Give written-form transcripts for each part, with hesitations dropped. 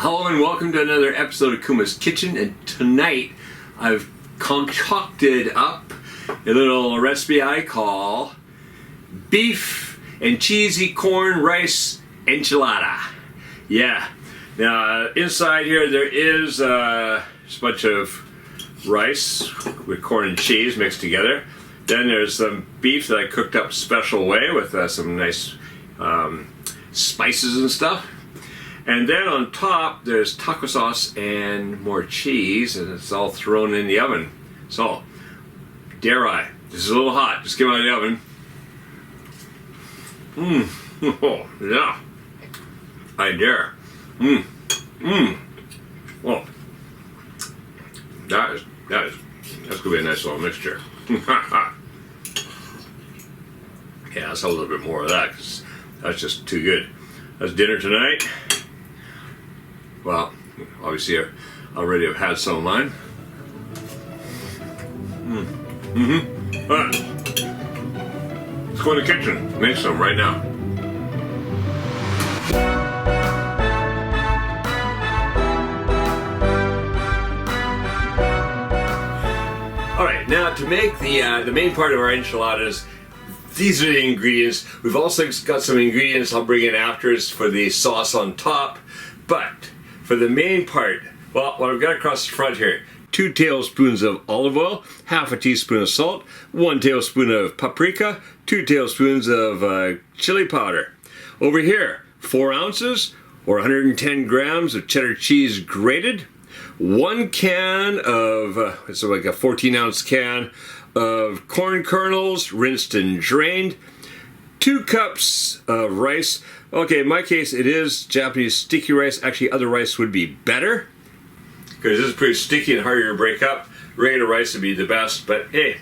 Hello and welcome to another episode of Kuma's Kitchen, and tonight I've concocted up a little recipe I call beef and cheesy corn rice enchilada. Yeah, now inside here there is just a bunch of rice with corn and cheese mixed together. Then there's some beef that I cooked up a special way with some nice spices and stuff. And then on top, there's taco sauce and more cheese, and it's all thrown in the oven. So, dare I? This is a little hot. Just came out of the oven. Oh, yeah. I dare. Oh, that's gonna be a nice little mixture. Yeah, let's have a little bit more of that, because that's just too good. That's dinner tonight. Well, obviously I already have had some of mine. Alright. Let's go in the kitchen, make some right now. Alright, now to make the main part of our enchiladas, these are the ingredients. We've also got some ingredients I'll bring in after for the sauce on top, but for the main part, well, what I've got across the front here, 2 tablespoons of olive oil, half a teaspoon of salt, 1 tablespoon of paprika, 2 tablespoons of chili powder. Over here, 4 ounces or 110 grams of cheddar cheese grated, 1 can of, it's like a 14-ounce can of corn kernels, rinsed and drained, 2 cups of rice. Okay, in my case, it is Japanese sticky rice. Actually, other rice would be better, because this is pretty sticky and harder to break up. Regular rice would be the best, but hey,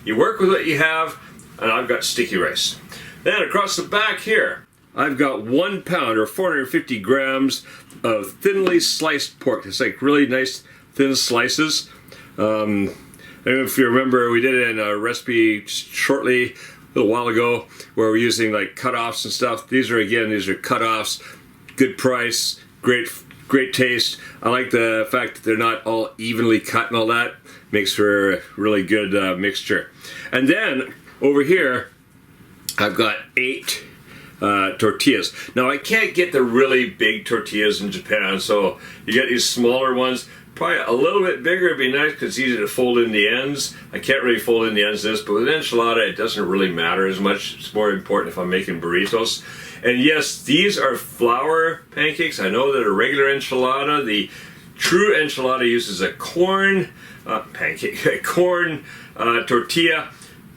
you work with what you have, and I've got sticky rice. Then across the back here, I've got 1 pound or 450 grams of thinly sliced pork. It's like really nice thin slices. I don't know if you remember, we did it in a recipe shortly a little while ago where we're using like cutoffs and stuff. These are cutoffs, good price, great taste. I like the fact that they're not all evenly cut and all that. Makes for a really good mixture. And then over here, I've got 8 tortillas. Now I can't get the really big tortillas in Japan, so you get these smaller ones. Probably a little bit bigger would be nice because it's easy to fold in the ends. I can't really fold in the ends of this, but with an enchilada it doesn't really matter as much. It's more important if I'm making burritos. And yes, these are flour pancakes. I know that a regular enchilada, the true enchilada, uses a corn tortilla.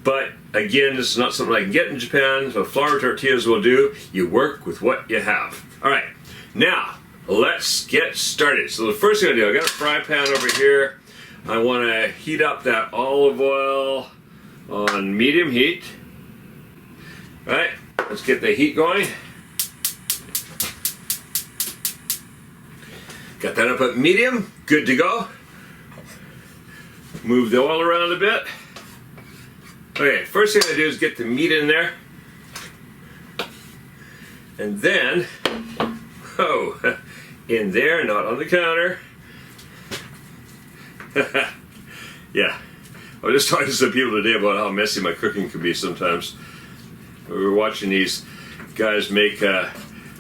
But again, this is not something I can get in Japan, so flour tortillas will do. You work with what you have. All right, now let's get started. So the first thing I do, I got a fry pan over here. I want to heat up that olive oil on medium heat. All right, let's get the heat going. Got that up at medium, good to go. Move the oil around a bit. Okay, first thing I do is get the meat in there. And then, in there, not on the counter. Yeah, I was just talking to some people today about how messy my cooking can be sometimes. We were watching these guys make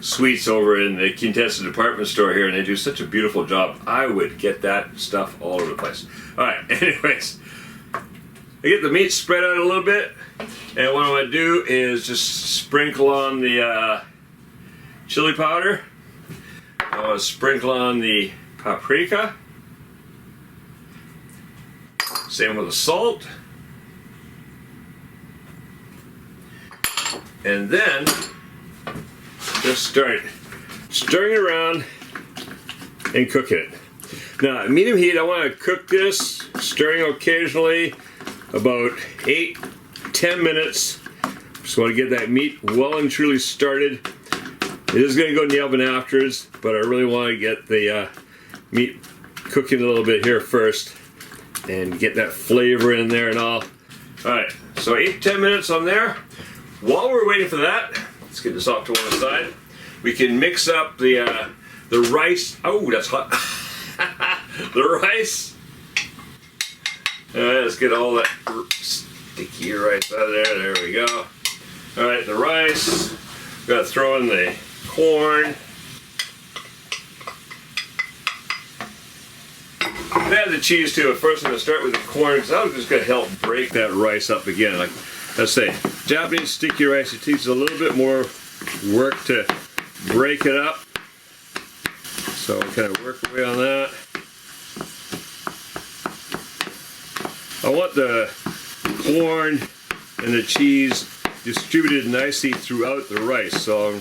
sweets over in the Quintessa department store here, and they do such a beautiful job. I would get that stuff all over the place. Alright, anyways, I get the meat spread out a little bit, and what I'm going to do is just sprinkle on the chili powder. I want to sprinkle on the paprika. Same with the salt. And then just start stirring it around and cooking it. Now at medium heat I want to cook this, stirring occasionally, about 8-10 minutes. Just want to get that meat well and truly started. It is going to go in the oven afterwards, but I really want to get the meat cooking a little bit here first and get that flavor in there and all. Alright, so 8-10 minutes on there. While we're waiting for that, let's get this off to one side. We can mix up the The rice, oh, that's hot. The rice. Alright, let's get all that sticky rice out of there. There we go. Alright, the rice. We've got to throw in the corn. Add the cheese too. First I'm going to start with the corn because I'm just going to help break that rice up again. Like let's say, Japanese sticky rice, it takes a little bit more work to break it up. So I'll kind of work away on that. I want the corn and the cheese distributed nicely throughout the rice. So I'm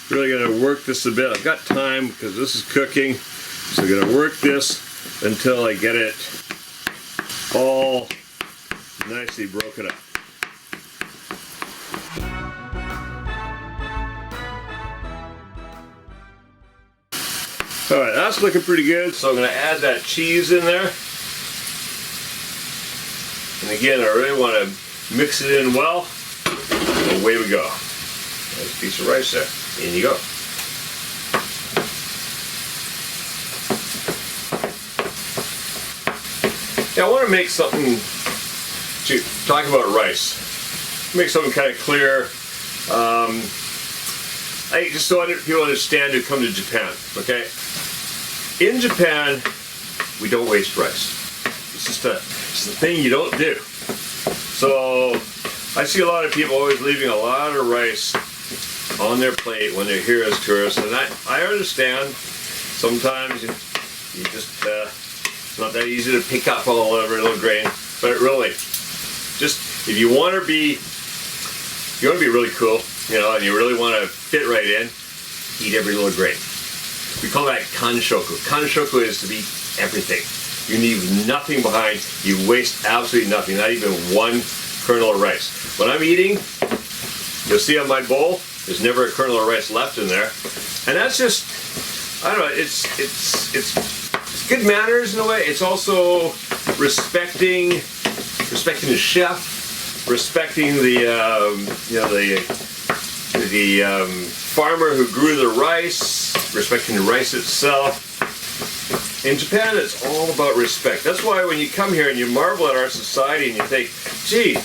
really going to work this a bit. I've got time because this is cooking. So I'm going to work this until I get it all nicely broken up. Alright, that's looking pretty good. So I'm going to add that cheese in there. And again, I really want to mix it in well. And away we go. Nice piece of rice there. In you go. Now I want to make something, talk about rice, make something kind of clear. I just so people understand who come to Japan, okay? In Japan, we don't waste rice. It's just a thing you don't do. So I see a lot of people always leaving a lot of rice on their plate when they're here as tourists, and I understand sometimes you just it's not that easy to pick up all every little grain, but really, just if you want to be really cool, you know, and you really want to fit right in, eat every little grain. We call that kanshoku. Kanshoku is to be everything. You leave nothing behind. You waste absolutely nothing, not even one kernel of rice. When I'm eating, you'll see on my bowl, there's never a kernel of rice left in there, and that's just, I don't know, it's good manners in a way. It's also respecting the chef, respecting the farmer who grew the rice, respecting the rice itself. In Japan, it's all about respect. That's why when you come here and you marvel at our society and you think, gee,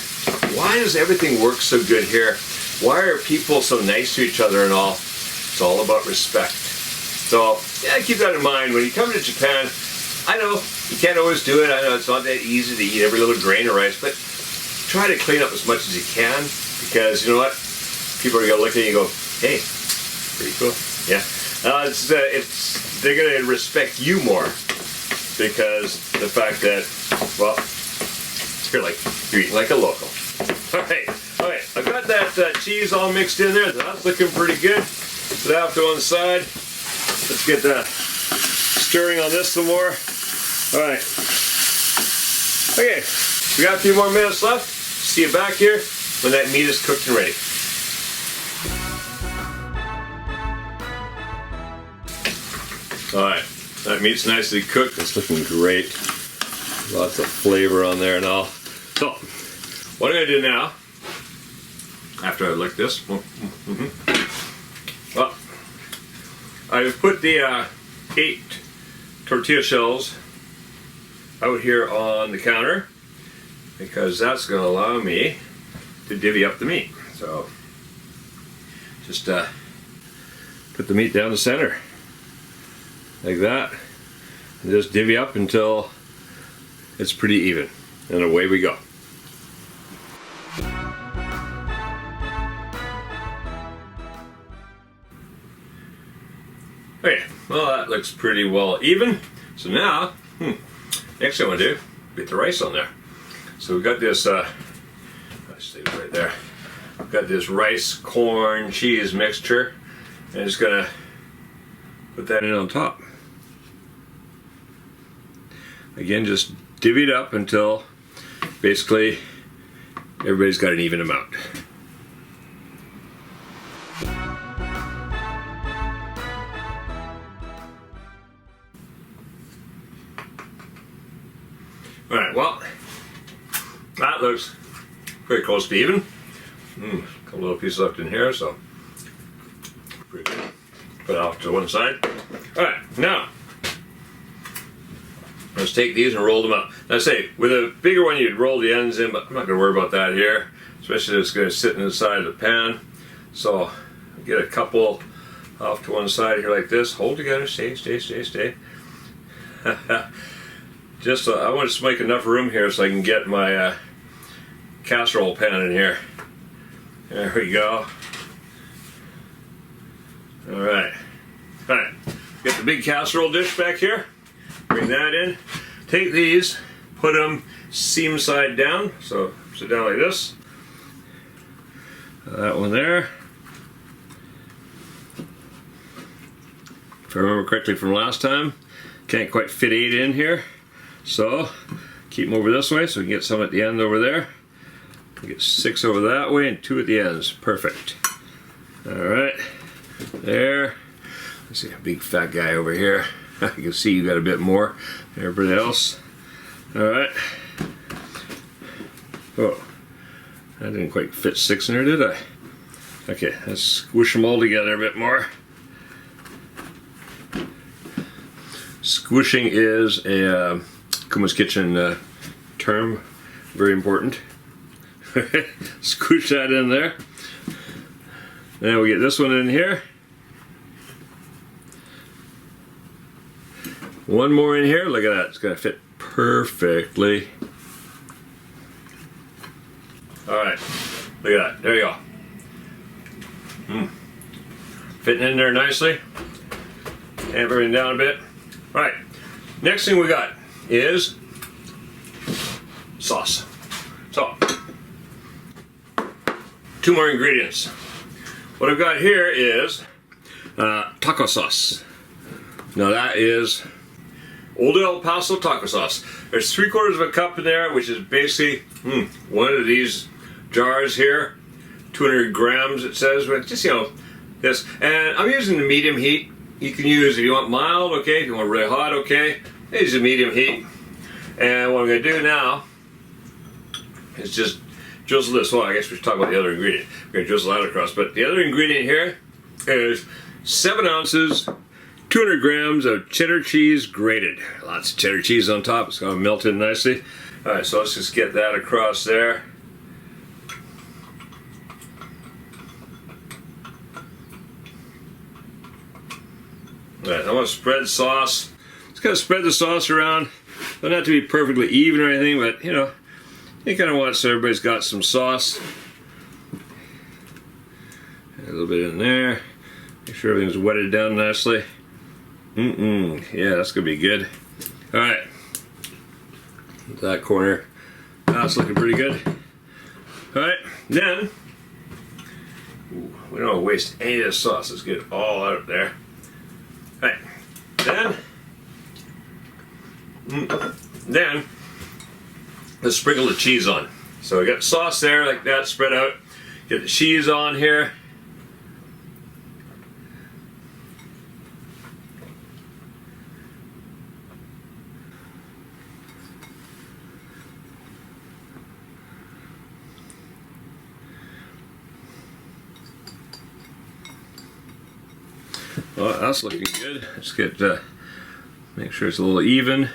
why does everything work so good here? Why are people so nice to each other and all? It's all about respect. So, yeah, keep that in mind. When you come to Japan, I know you can't always do it. I know it's not that easy to eat every little grain of rice, but try to clean up as much as you can, because you know what? People are going to look at you and go, hey, pretty cool. Yeah. They're going to respect you more because the fact that, well, you're eating like a local. All right. I've got that cheese all mixed in there. That's looking pretty good. Put that off to one side. Let's get stirring on this some more. All right. Okay. We got a few more minutes left. See you back here when that meat is cooked and ready. Alright, that meat's nicely cooked. It's looking great. Lots of flavor on there and all. So, what I'm going to do now, after I lick this, well, I've put the 8 tortilla shells out here on the counter because that's going to allow me to divvy up the meat. So, just put the meat down the center. Like that, and just divvy up until it's pretty even, and away we go. Okay, well that looks pretty well even. So now, next thing I want to do, get the rice on there. So we've got this, let's see right there. We've got this rice, corn, cheese mixture, and just gonna put that in on top. Again, just divvy it up until basically everybody's got an even amount. Alright, well, that looks pretty close to even. A couple little pieces left in here, so pretty good. Put it off to one side. Alright, now let's take these and roll them up. Now I say, with a bigger one you'd roll the ends in, but I'm not going to worry about that here, especially if it's going to sit inside the pan. So get a couple off to one side here like this. Hold together, stay. Just I want to make enough room here so I can get my casserole pan in here. There we go. Alright. Alright. Get the big casserole dish back here. Bring that in. Take these, put them seam side down. So sit down like this. That one there. If I remember correctly from last time, can't quite fit 8 in here. So keep them over this way so we can get some at the end over there. We get 6 over that way and 2 at the ends. Perfect. Alright. There. Let's see a big fat guy over here. You can see you got a bit more than everybody else. Alright. Oh. I didn't quite fit 6 in there, did I? Okay, let's squish them all together a bit more. Squishing is a Kuma's Kitchen term. Very important. Squish that in there. Then we get this one in here. One more in here. Look at that. It's going to fit perfectly. Alright. Look at that. There you go. Fitting in there nicely. Amp everything down a bit. Alright. Next thing we got is sauce. So, 2 more ingredients. What I've got here is taco sauce. Now that is Old El Paso taco sauce. There's 3/4 of a cup in there, which is basically one of these jars here. 200 grams it says, but just, you know, this. And I'm using the medium heat. You can use, if you want mild, okay. If you want really hot, okay. I use the medium heat. And what I'm going to do now is just drizzle this. Well, I guess we should talk about the other ingredient. We're going to drizzle that across. But the other ingredient here is 7 ounces, 200 grams of cheddar cheese grated. Lots of cheddar cheese on top. It's going to melt in nicely. Alright, so let's just get that across there. Alright, I want to spread sauce. Just kind of spread the sauce around. Don't have to be perfectly even or anything, but you know, you kind of want so everybody's got some sauce. A little bit in there. Make sure everything's wetted down nicely. Yeah, that's gonna be good. Alright. That corner. That's looking pretty good. Alright, then we don't want to waste any of this sauce. Let's get it all out of there. Alright. Then let's sprinkle the cheese on. So I got sauce there like that spread out. Get the cheese on here. Well, that's looking good. Let's get make sure it's a little even.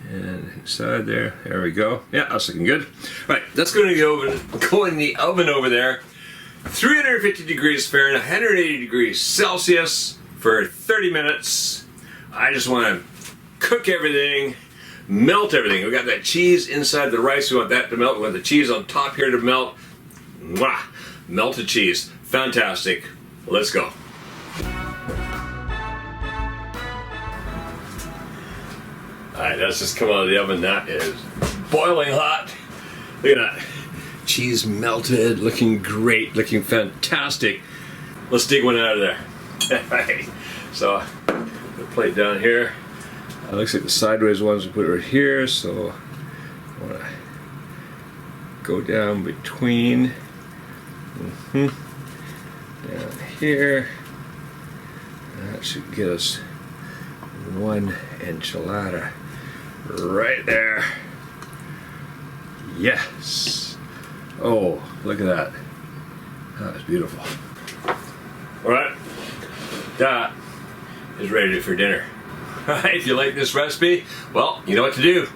And inside there, there we go. Yeah, that's looking good. Right, that's going to go in the oven over there. 350 degrees Fahrenheit, 180 degrees Celsius for 30 minutes. I just want to cook everything, melt everything. We got that cheese inside the rice. We want that to melt. We want the cheese on top here to melt. Mwah! Melted cheese. Fantastic. Let's go. Alright, that's just come out of the oven. That is boiling hot. Look at that. Cheese melted, looking great, looking fantastic. Let's dig one out of there. Alright, so the plate down here. It looks like the sideways ones we put right here, so I want to go down between down here. That should get us one enchilada right there. Yes. Oh, look at that. That is beautiful. All right. That is ready for dinner. Alright, if you like this recipe, well, you know what to do.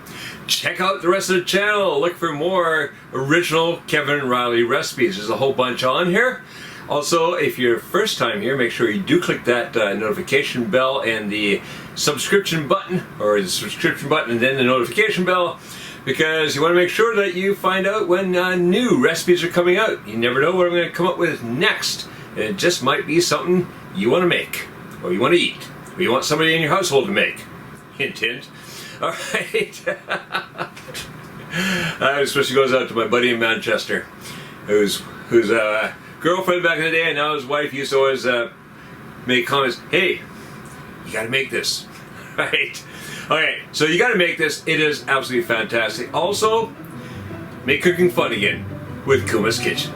Check out the rest of the channel. Look for more original Kevin Riley recipes. There's a whole bunch on here. Also, if you're first time here, make sure you do click that notification bell and the subscription button, or the subscription button and then the notification bell, because you want to make sure that you find out when new recipes are coming out. You never know what I'm going to come up with next. And it just might be something you want to make, or you want to eat, or you want somebody in your household to make. Hint, hint. Alright. Especially goes out to my buddy in Manchester, whose girlfriend back in the day, and now his wife, used to always make comments, hey, you gotta make this. Right? Alright, so you gotta make this. It is absolutely fantastic. Also, make cooking fun again with Kuma's Kitchen.